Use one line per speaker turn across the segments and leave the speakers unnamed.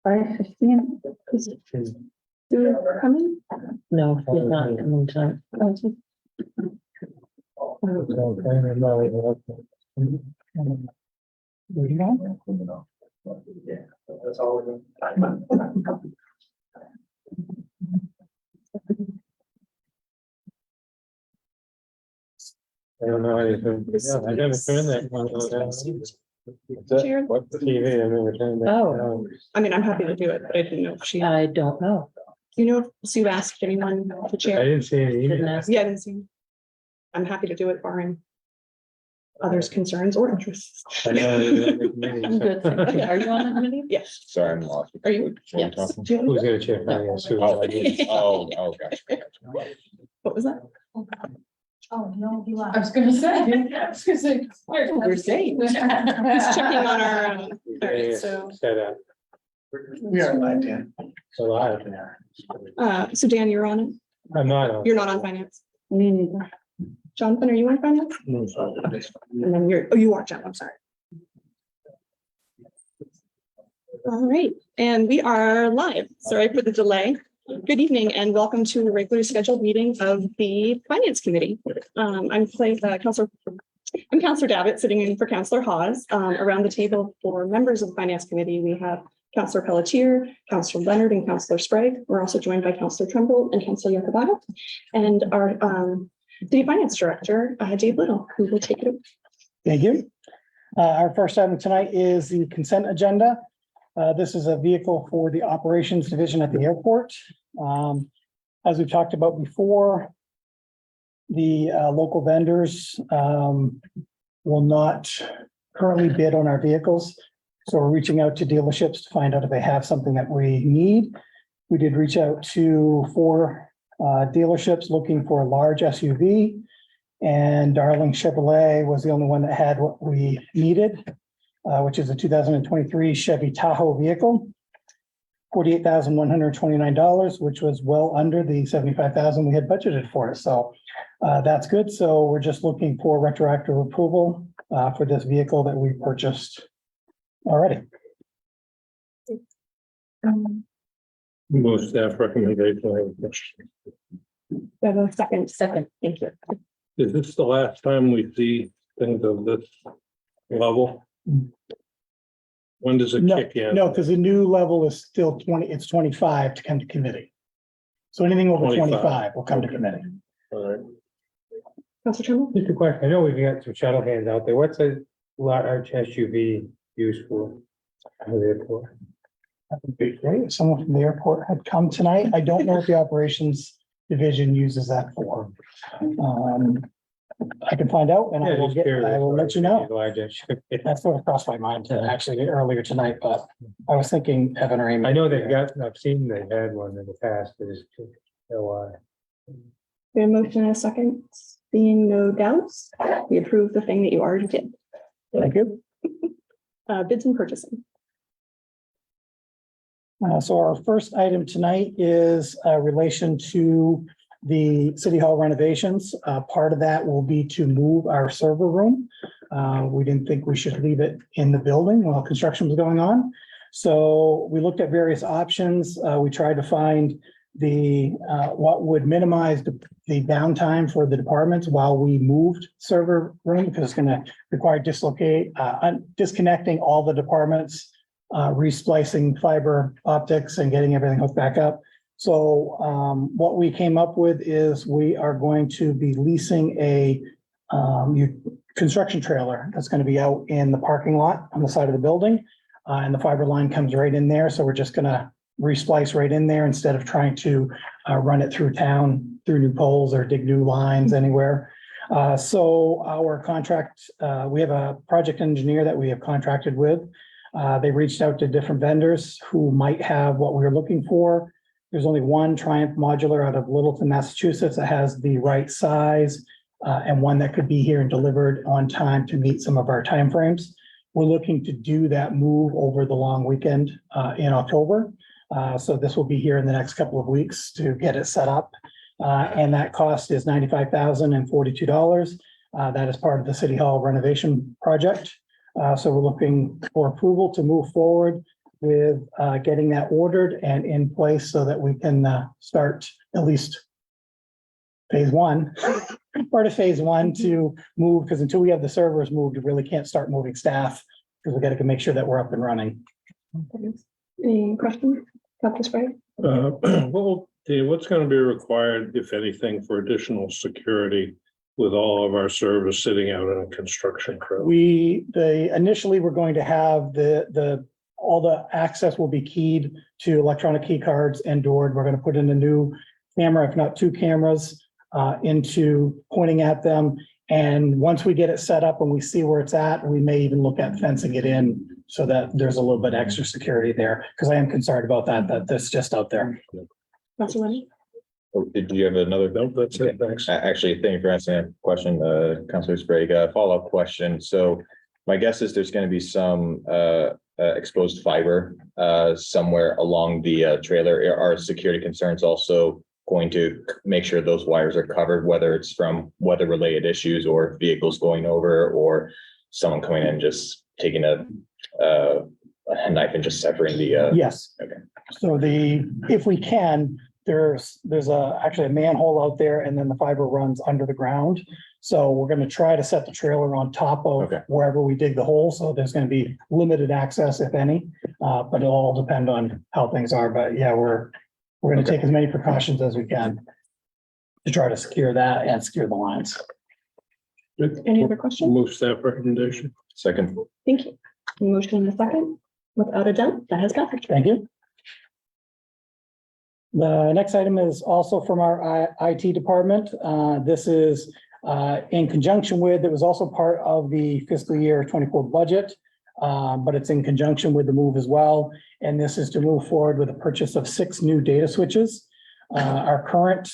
5:15. Is Sue coming?
No, he's not coming tonight.
That's all.
I don't know anything. Yeah, I never turned that one.
Sharon?
What TV, I never turned that.
Oh.
I mean, I'm happy to do it, but I didn't know if she,
I don't know.
you know, if Sue asked anyone to
I
chair.
didn't see any
Didn't
email.
ask.
Yeah, I didn't see. I'm happy to do it barring others' concerns or interests.
I know, the committee.
I'm good. thank you. Are you on the committee?
Yes.
Sorry, I'm lost.
Are you?
Yes.
Who's gonna check finance? Who?
Oh, gotcha.
What was that?
Oh, no, you are.
I was gonna say.
We're saying. Just checking on our, all right,
Yeah,
so,
Set up.
We are live, Dan.
So live.
so Dan, you're on it?
I'm not on.
You're not on finance?
Me neither.
Jonathan, are you on finance? And then you're, oh, you are, John, I'm sorry. All right, and we are live. Sorry for the delay. Good evening and welcome to a regularly scheduled meeting of the Finance Committee. I'm Counselor Davitt, sitting in for Counselor Hawes. Around the table for members of the Finance Committee, we have Counselor Pelletier, Counselor Leonard, and Counselor Sprague. We're also joined by Counselor Trumbull and Counselor Yakabato, and our City Finance Director, Dave Little, who will take it over.
Thank you. Our first item tonight is the consent agenda. This is a vehicle for the operations division at the airport. As we've talked about before, the local vendors will not currently bid on our vehicles. So we're reaching out to dealerships to find out if they have something that we need. We did reach out to 4 dealerships looking for a large SUV, and Darling Chevrolet was the only one that had what we needed, which is a 2023 Chevy Tahoe vehicle, $48,129, which was well under the $75,000 we had budgeted for it. So that's good. So we're just looking for retroactive approval for this vehicle that we purchased already.
Most staff recommendation.
We have a second.
Second, thank you.
Is this the last time we see things of this level? When does it
No,
kick in?
no, because the new level is still 20, it's 25 to come to committee. So anything over
25.
25 will come to committee.
All right.
Counselor Trumbull?
Just a question. I know we've got some shuttle hands out there. What's a large SUV used for? Airport?
That would be great. If someone from the airport had come tonight. I don't know if the operations division uses that for. I can find out and I
Yeah,
will
just
get,
curious.
I will let you know.
Large SUV.
That's what crossed my mind actually earlier tonight, but I was thinking Evan or Amy.
I know they've got, I've seen they had one in the past, but it's too,
We have a motion and a second. Seeing no doubts, we approve the thing that you already did.
Thank you.
Bids and purchasing.
So our first item tonight is relation to the City Hall renovations. Part of that will be to move our server room. We didn't think we should leave it in the building while construction was going on. So we looked at various options. We tried to find the what would minimize the downtime for the departments while we moved server room, because it's going to require disconnecting all the departments, resplicing fiber optics and getting everything hooked back up. So what we came up with is we are going to be leasing a construction trailer that's going to be out in the parking lot on the side of the building. And the fiber line comes right in there. So we're just going to resplice right in there instead of trying to run it through town, through new poles or dig new lines anywhere. So our contract, we have a project engineer that we have contracted with. They reached out to different vendors who might have what we were looking for. There's only one Triumph Modular out of Littleton, Massachusetts that has the right size and one that could be here and delivered on time to meet some of our timeframes. We're looking to do that move over the long weekend in October. So this will be here in the next couple of weeks to get it set up. And that cost is $95,042. That is part of the City Hall renovation project. So we're looking for approval to move forward with getting that ordered and in place so that we can start at least phase one, part of phase one to move, because until we have the servers moved, we really can't start moving staff because we got to make sure that we're up and running.
Any questions? Dr. Sprague?
Well, Dave, what's going to be required, if anything, for additional security with all of our servers sitting out in a construction crew?
Initially, we're going to have all the access will be keyed to electronic key cards and doored. We're going to put in a new camera, if not two cameras, into pointing at them. And once we get it set up and we see where it's at, we may even look at fencing it in so that there's a little bit extra security there, because I am concerned about that that's just out there.
Dr. Lenny?
Oh, did you have another?
Nope, that's it. Thanks.
Actually, thank you for answering that question, Councilor Sprague. Follow-up question. So my guess is there's going to be some exposed fiber somewhere along the trailer. Are security concerns also going to make sure those wires are covered, whether it's from weather-related issues or vehicles going over, or someone coming in just taking a knife and just severing the?
Yes.
Okay.
So if we can, there's actually a manhole out there, and then the fiber runs under the ground. So we're going to try to set the trailer on top of
Okay.
wherever we dig the hole. So there's going to be limited access, if any, but it'll all depend on how things are. But yeah, we're going to take as many precautions as we can to try to secure that and secure the lines.
Any other questions?
Move staff recommendation.
Second.
Thank you. Motion in a second. Without a doubt, that has passed.
Thank you. The next item is also from our IT department. This is in conjunction with, it was also part of the fiscal year 24 budget, but it's in conjunction with the move as well. And this is to move forward with the purchase of 6 new data switches. Our current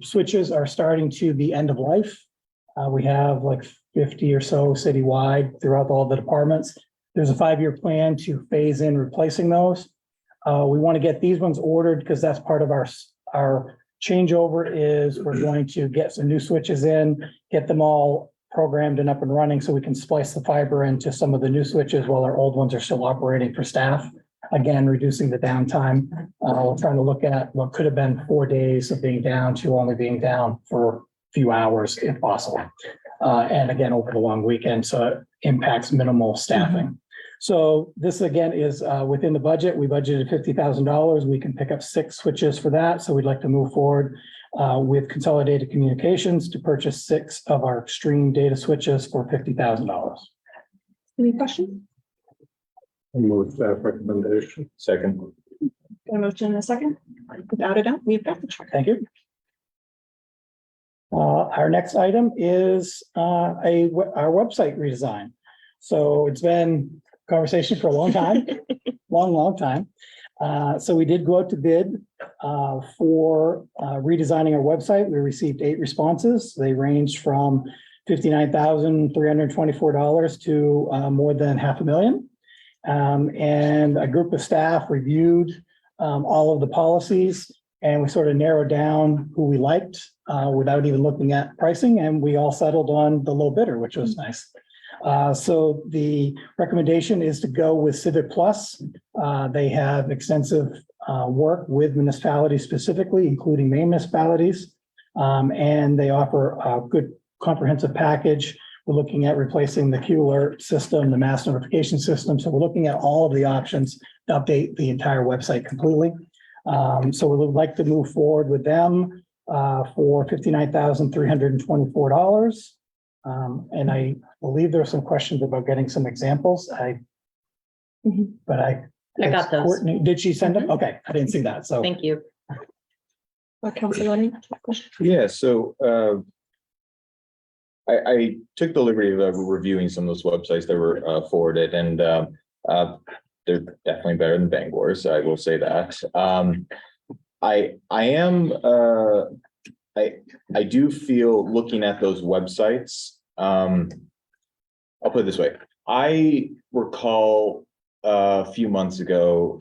switches are starting to be end of life. We have like 50 or so citywide throughout all the departments. There's a 5-year plan to phase in replacing those. We want to get these ones ordered because that's part of our changeover is we're going to get some new switches in, get them all programmed and up and running so we can splice the fiber into some of the new switches while our old ones are still operating for staff. Again, reducing the downtime. We're trying to look at what could have been 4 days of being down to only being down for a few hours if possible. And again, over the long weekend, so it impacts minimal staffing. So this again is within the budget. We budgeted $50,000. We can pick up 6 switches for that. So we'd like to move forward with Consolidated Communications to purchase 6 of our Extreme data switches for $50,000.
Any questions?
Move staff recommendation.
Second.
Got a motion in a second. Without a doubt, we've got the check.
Thank you. Our next item is our website redesign. So it's been a conversation for a long time, long time. So we did go out to bid for redesigning our website. We received 8 responses. They ranged from $59,324 to more than $500,000. And a group of staff reviewed all of the policies, and we sort of narrowed down who we liked without even looking at pricing. And we all settled on the low bidder, which was nice. So the recommendation is to go with Civic Plus. They have extensive work with municipalities specifically, including Maine municipalities. And they offer a good comprehensive package. We're looking at replacing the Q alert system, the mass notification system. So we're looking at all of the options to update the entire website completely. So we would like to move forward with them for $59,324. And I believe there are some questions about getting some examples.
I got those.
Courtney, did she send them? Okay, I didn't see that. So
Thank you.
Councilor Lenny?
Yeah, so I took the liberty of reviewing some of those websites that were forwarded, and they're definitely better than Bangor's. I will say that. I do feel, looking at those websites, I'll put it this way. I recall a few months ago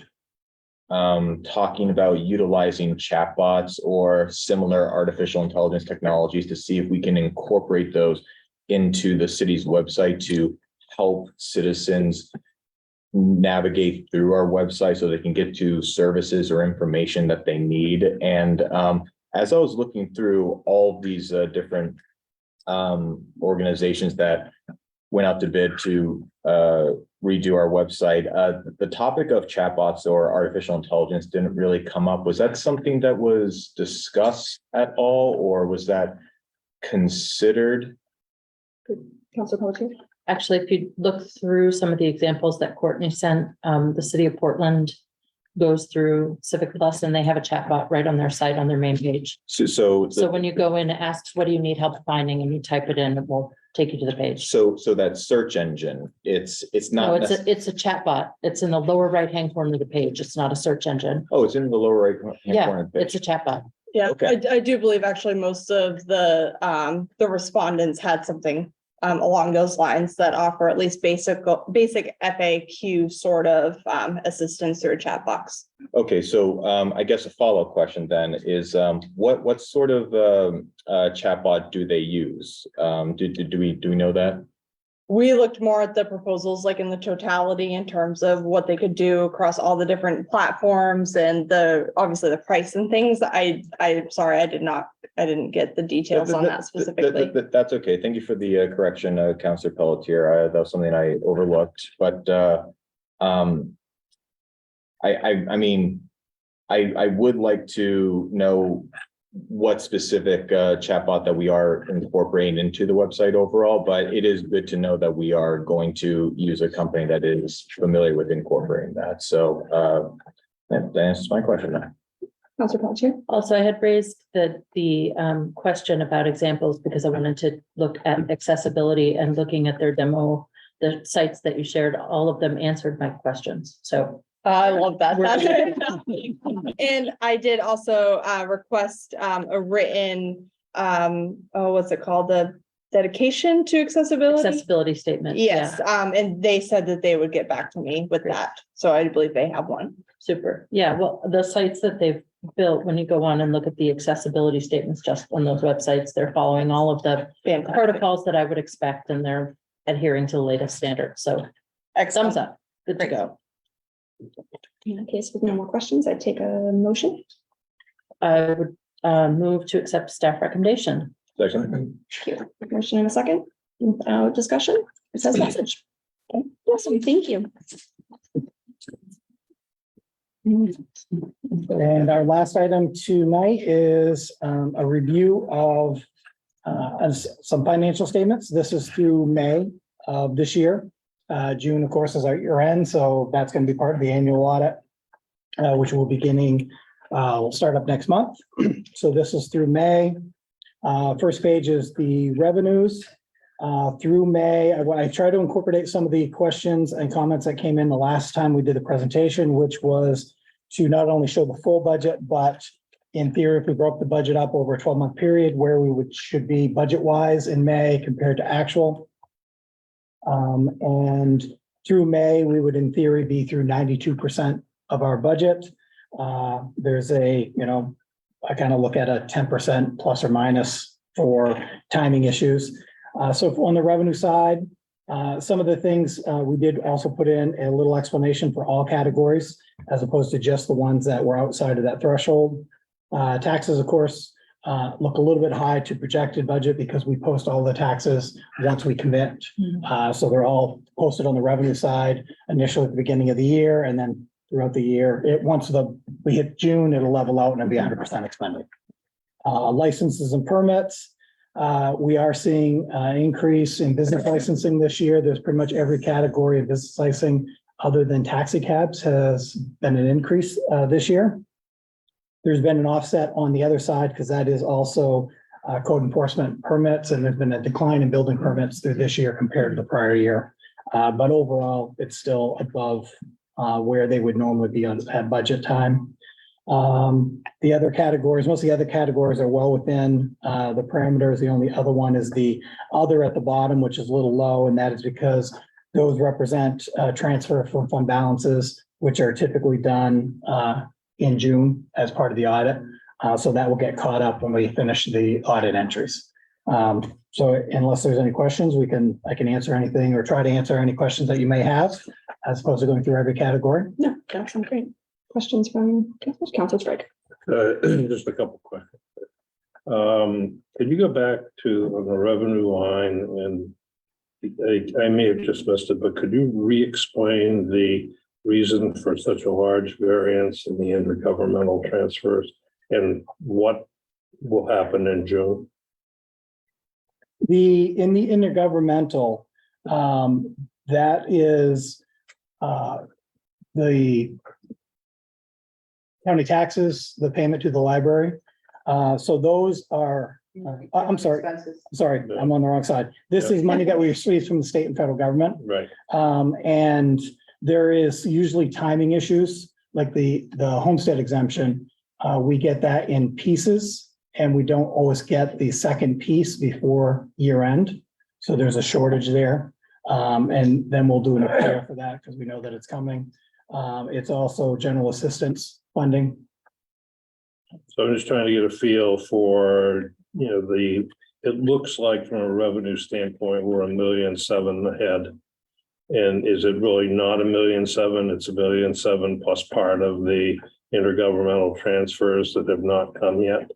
talking about utilizing chatbots or similar artificial intelligence technologies to see if we can incorporate those into the city's website to help citizens navigate through our website so they can get to services or information that they need. And as I was looking through all these different organizations that went out to bid to redo our website, the topic of chatbots or artificial intelligence didn't really come up. Was that something that was discussed at all, or was that considered?
Councilor Pelletier?
Actually, if you look through some of the examples that Courtney sent, the city of Portland goes through Civic Plus and they have a chat bot right on their site on their main page.
So
when you go in, it asks, what do you need help finding? And you type it in, it will take you to the page.
So that search engine, it's
No,
not.
it's a chat bot. It's in the lower right-hand corner of the page. It's not a search engine.
Oh, it's in the lower right hand
Yeah,
corner. of the page.
it's a chat bot.
Yeah,
Okay.
I do believe actually most of the respondents had something along those lines that offer at least basic FAQ sort of assistance through a chat box.
Okay, so I guess a follow-up question then is what sort of chatbot do they use? Do we know that?
We looked more at the proposals, like in the totality in terms of what they could do across all the different platforms and obviously the price and things. I'm sorry, I didn't get the details on that specifically.
That's okay. Thank you for the correction, Councilor Pelletier. That was something I overlooked, but I mean, I would like to know what specific chatbot that we are incorporating into the website overall, but it is good to know that we are going to use a company that is familiar with incorporating that. So that answers my question now.
Councilor Pelletier?
Also, I had raised the question about examples because I wanted to look at accessibility and looking at their demo, the sites that you shared, all of them answered my questions. So
I love that. And I did also request a written, what's it called? The dedication to accessibility?
accessibility statement.
Yes,
Yeah,
and they said that they would get back to me with that. So I believe they have one.
super. Yeah, well, the sites that they've built, when you go on and look at the accessibility statements just on those websites, they're following all of the
Fantastic.
protocols that I would expect and they're adhering to the latest standards. So thumbs up. Good to go.
In that case, with no more questions, I'd take a motion.
I would move to accept staff recommendation.
Second.
Motion in a second. Discussion. It says message. Okay, awesome. Thank you.
And our last item tonight is a review of some financial statements. This is through May of this year. June, of course, is our year end, so that's going to be part of the annual audit, which will will start up next month. So this is through May. First page is the revenues through May. I tried to incorporate some of the questions and comments that came in the last time we did the presentation, which was to not only show the full budget, but in theory, if we broke the budget up over a 12-month period, where we should be budget-wise in May compared to actual. And through May, we would in theory be through 92% of our budget. There's I kind of look at a 10% plus or minus for timing issues. So on the revenue side, some of the things we did also put in a little explanation for all categories, as opposed to just the ones that were outside of that threshold. Taxes, of course, look a little bit high to projected budget because we post all the taxes once we commit. So they're all posted on the revenue side initially at the beginning of the year, and then throughout the year. Once we hit June, it'll level out and it'll be 100% expended. Licenses and permits. We are seeing an increase in business licensing this year. There's pretty much every category of business licensing other than taxi cabs has been an increase this year. There's been an offset on the other side because that is also code enforcement permits, and there's been a decline in building permits through this year compared to the prior year. But overall, it's still above where they would normally be at budget time. The other categories, most of the other categories are well within the parameters. The only other one is the other at the bottom, which is a little low, and that is because those represent transfer from fund balances, which are typically done in June as part of the audit. So that will get caught up when we finish the audit entries. So unless there's any questions, I can answer anything or try to answer any questions that you may have. as opposed to going through every category.
No, that sounds great. Questions from Councilor Sprague?
Just a couple questions. Could you go back to on the revenue line and I may have just missed it, but could you re-explain the reason for such a large variance in the intergovernmental transfers and what will happen in June?
In the intergovernmental, that is the county taxes, the payment to the library. So those are, I'm sorry, I'm on the wrong side. This is money that we receive from the state and federal government.
Right.
And there is usually timing issues, like the homestead exemption. We get that in pieces and we don't always get the second piece before year end. So there's a shortage there. And then we'll do an appeal for that because we know that it's coming. It's also general assistance funding.
So I'm just trying to get a feel for, it looks like from a revenue standpoint, we're $1.7 million ahead. And is it really not $1.7 million? It's $1.7 million plus part of the intergovernmental transfers that have not come yet.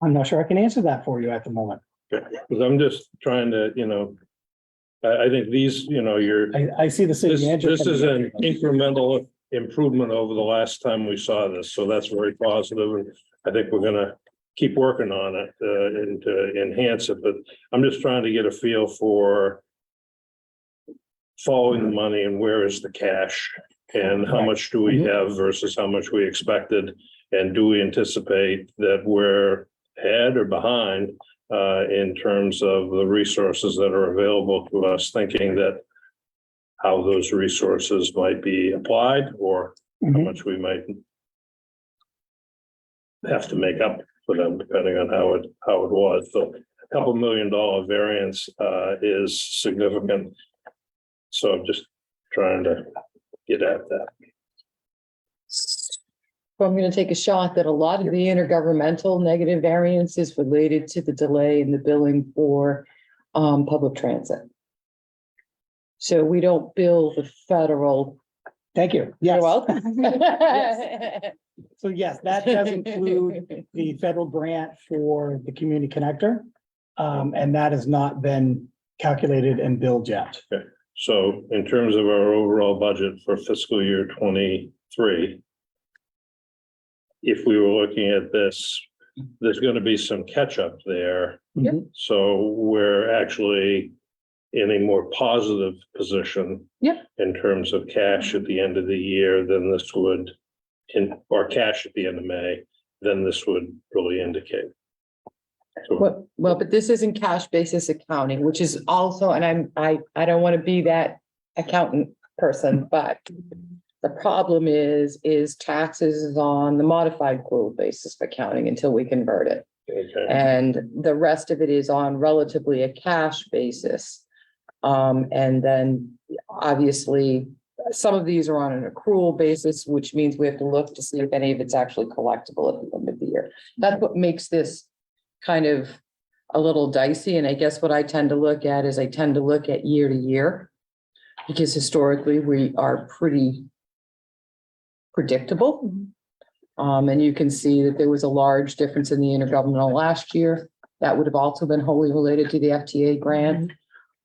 I'm not sure I can answer that for you at the moment.
Because I'm just trying to, I think these,
I see the city
this
manager.
is an incremental improvement over the last time we saw this. So that's very positive. And I think we're gonna keep working on it and to enhance it. But I'm just trying to get a feel for following the money and where is the cash and how much do we have versus how much we expected? And do we anticipate that we're ahead or behind in terms of the resources that are available to us, thinking that how those resources might be applied or how much we might have to make up for them, depending on how it was. So a $2 million variance is significant. So I'm just trying to get at that.
Well, I'm going to take a shot that a lot of the intergovernmental negative variance is related to the delay in the billing for public transit. So we don't bill the federal.
Thank you. Yes.
You're welcome.
So yes, that does include the federal grant for the community connector. And that has not been calculated and billed yet.
Okay. So in terms of our overall budget for fiscal year 23, if we were looking at this, there's going to be some catch up there.
Mhm.
So we're actually in a more positive position.
Yep.
In terms of cash at the end of the year than this would, or cash at the end of May, than this would really indicate. So,
Well, but this isn't cash basis accounting, which is also, and I don't want to be that accountant person, but the problem is taxes is on the modified accrual basis of accounting until we convert it.
okay.
And the rest of it is on relatively a cash basis. And then obviously, some of these are on an accrual basis, which means we have to look to see if any of it's actually collectible at the end of the year. That's what makes this kind of a little dicey. And I guess what I tend to look at is year to year, because historically we are pretty predictable. And you can see that there was a large difference in the intergovernmental last year. That would have also been wholly related to the FTA grant.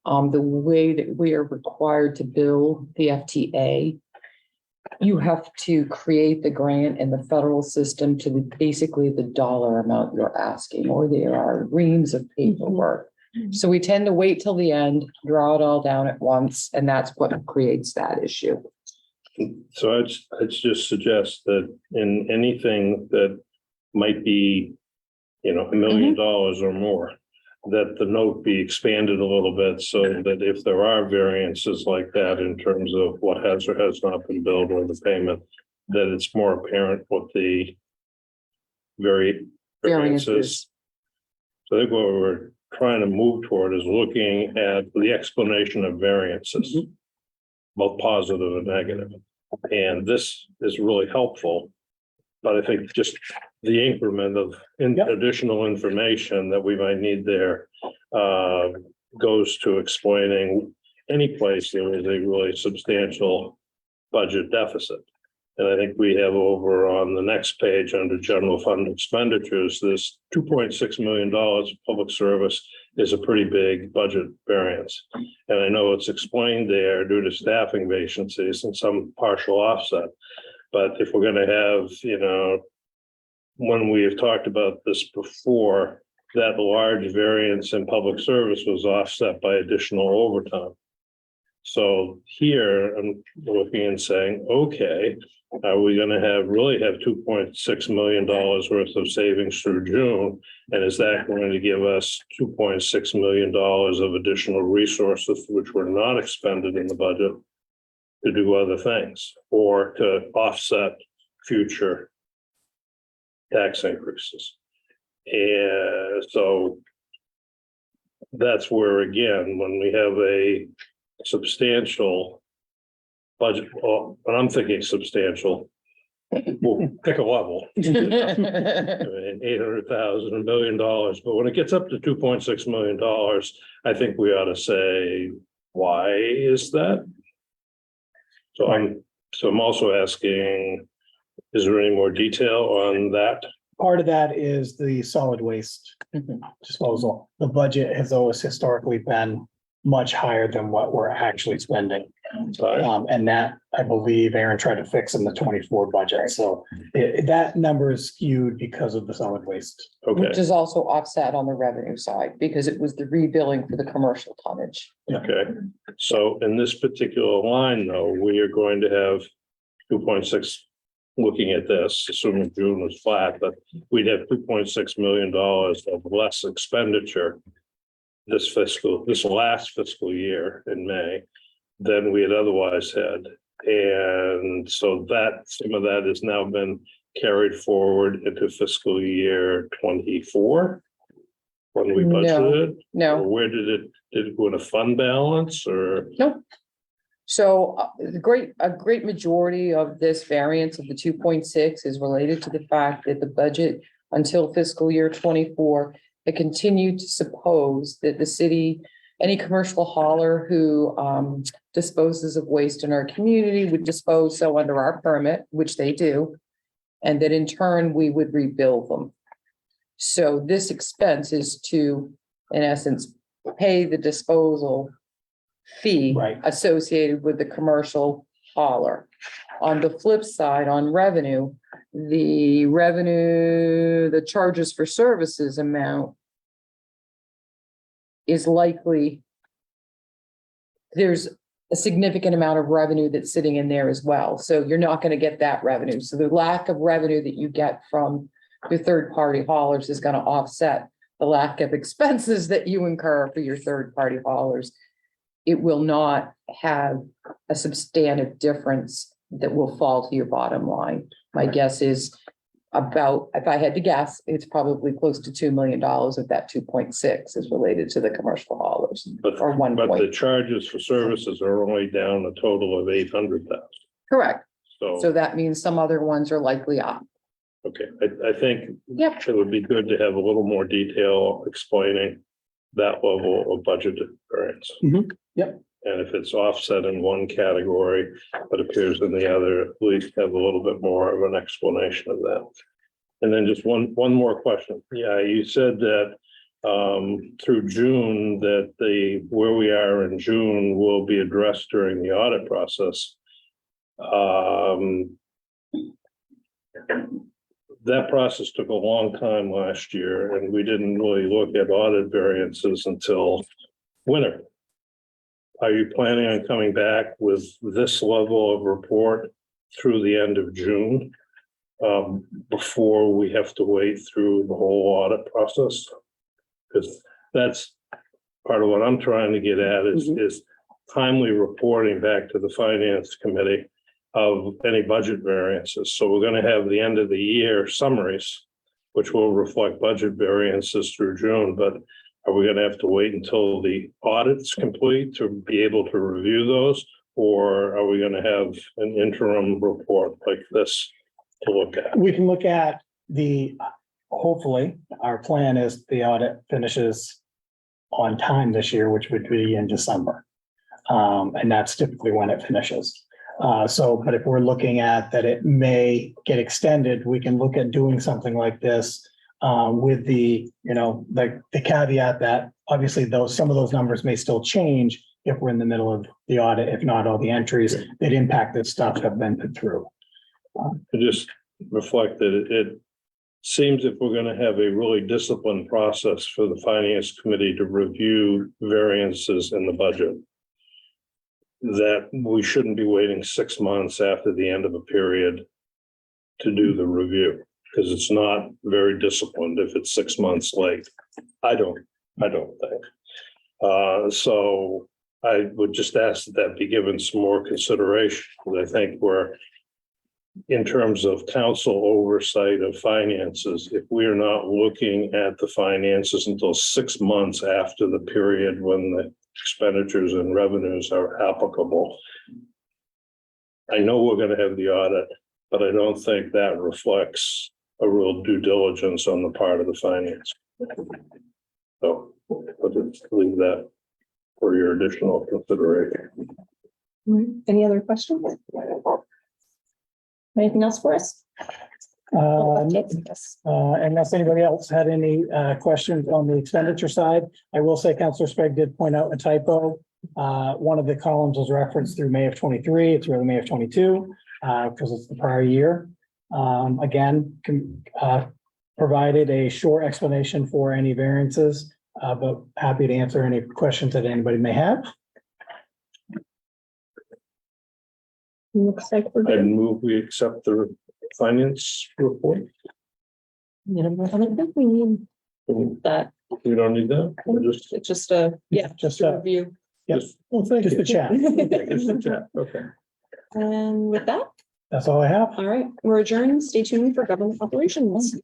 The way that we are required to bill the FTA, you have to create the grant in the federal system to basically the dollar amount you're asking, or there are reams of paperwork. So we tend to wait till the end, draw it all down at once, and that's what creates that issue.
So I'd just suggest that in anything that might be, $1 million or more, that the note be expanded a little bit so that if there are variances like that in terms of what has or has not been billed or the payment, that it's more apparent what the variances. So I think what we're trying to move toward is looking at the explanation of variances, both positive and negative. And this is really helpful. But I think just the increment of
Yep.
additional information that we might need there goes to explaining any place there is a really substantial budget deficit. And I think we have over on the next page under general fund expenditures, this $2.6 million public service is a pretty big budget variance. And I know it's explained there due to staffing vacancies and some partial offset. But if we're gonna have, when we have talked about this before, that large variance in public service was offset by additional overtime. So here I'm looking and saying, okay, are we gonna really have $2.6 million worth of savings through June? And is that going to give us $2.6 million of additional resources which were not expended in the budget to do other things or to offset future tax increases? And so that's where, again, when we have a substantial budget, well, when I'm thinking substantial, we'll pick a level. I mean, 800,000, $1 million, but when it gets up to $2.6 million, I think we ought to say, why is that? So I'm also asking, is there any more detail on that?
Part of that is the solid waste disposal. The budget has always historically been much higher than what we're actually spending. And that, I believe Aaron tried to fix in the 24 budget. So that number is skewed because of the solid waste.
Which
Okay,
is also offset on the revenue side because it was the rebilling for the commercial tonnage.
okay. So in this particular line, though, we are going to have 2.6, looking at this, assuming June was flat, but we'd have $2.6 million of less expenditure this last fiscal year in May than we had otherwise had. And so that some of that has now been carried forward into fiscal year 24 when we
No.
budgeted. Or
No,
where did it go in a fund balance or?
nope. So a great majority of this variance of the 2.6 is related to the fact that the budget until fiscal year 24, it continued to suppose that the city, any commercial hauler who disposes of waste in our community would dispose so under our permit, which they do. And that in turn, we would rebuild them. So this expense is to, in essence, pay the disposal fee
Right.
associated with the commercial hauler. On the flip side, on revenue, the charges for services amount is likely, there's a significant amount of revenue that's sitting in there as well. So you're not going to get that revenue. So the lack of revenue that you get from your third-party haulers is going to offset the lack of expenses that you incur for your third-party haulers. It will not have a substantive difference that will fall to your bottom line. My guess is about, if I had to guess, it's probably close to $2 million of that 2.6 is related to the commercial haulers.
But
Or 1
the
point.
charges for services are only down a total of 800,000.
Correct. So
So,
that means some other ones are likely up.
okay, I think
Yep.
it would be good to have a little more detail explaining that level of budget variance.
Mhm. Yep.
And if it's offset in one category, but appears in the other, at least have a little bit more of an explanation of that. And then just one more question. Yeah, you said that through June, that where we are in June will be addressed during the audit process. That process took a long time last year, and we didn't really look at audit variances until winter. Are you planning on coming back with this level of report through the end of June? Before we have to wait through the whole audit process? Because that's part of what I'm trying to get at is timely reporting back to the finance committee of any budget variances. So we're going to have the end of the year summaries, which will reflect budget variances through June, but are we going to have to wait until the audit's complete to be able to review those? Or are we going to have an interim report like this to look at?
We can look at hopefully, our plan is the audit finishes on time this year, which would be in December. And that's typically when it finishes. But if we're looking at that it may get extended, we can look at doing something like this with the caveat that obviously some of those numbers may still change if we're in the middle of the audit, if not all the entries that impact this stuff have been put through.
To just reflect that it seems if we're gonna have a really disciplined process for the finance committee to review variances in the budget, that we shouldn't be waiting 6 months after the end of a period to do the review, because it's not very disciplined if it's 6 months late. I don't think. So I would just ask that be given some more consideration. I think we're, in terms of council oversight of finances, if we are not looking at the finances until 6 months after the period when the expenditures and revenues are applicable, I know we're going to have the audit, but I don't think that reflects a real due diligence on the part of the finance. So I'll just leave that for your additional consideration.
Any other questions? Anything else for us?
Unless anybody else had any questions on the expenditure side, I will say Councillor Sprague did point out a typo. One of the columns was referenced through May of 23. It's really May of 22 because it's the prior year. Again, provided a short explanation for any variances, but happy to answer any questions that anybody may have.
Looks like we're
I'd
good.
move we accept the finance report.
I don't think we need that.
We don't need that. We're just
It's just a, yeah,
Just
a review.
Yes, just the chat.
Just a chat. Okay.
And with that,
That's all I have.
all right, we're adjourned. Stay tuned for government operations.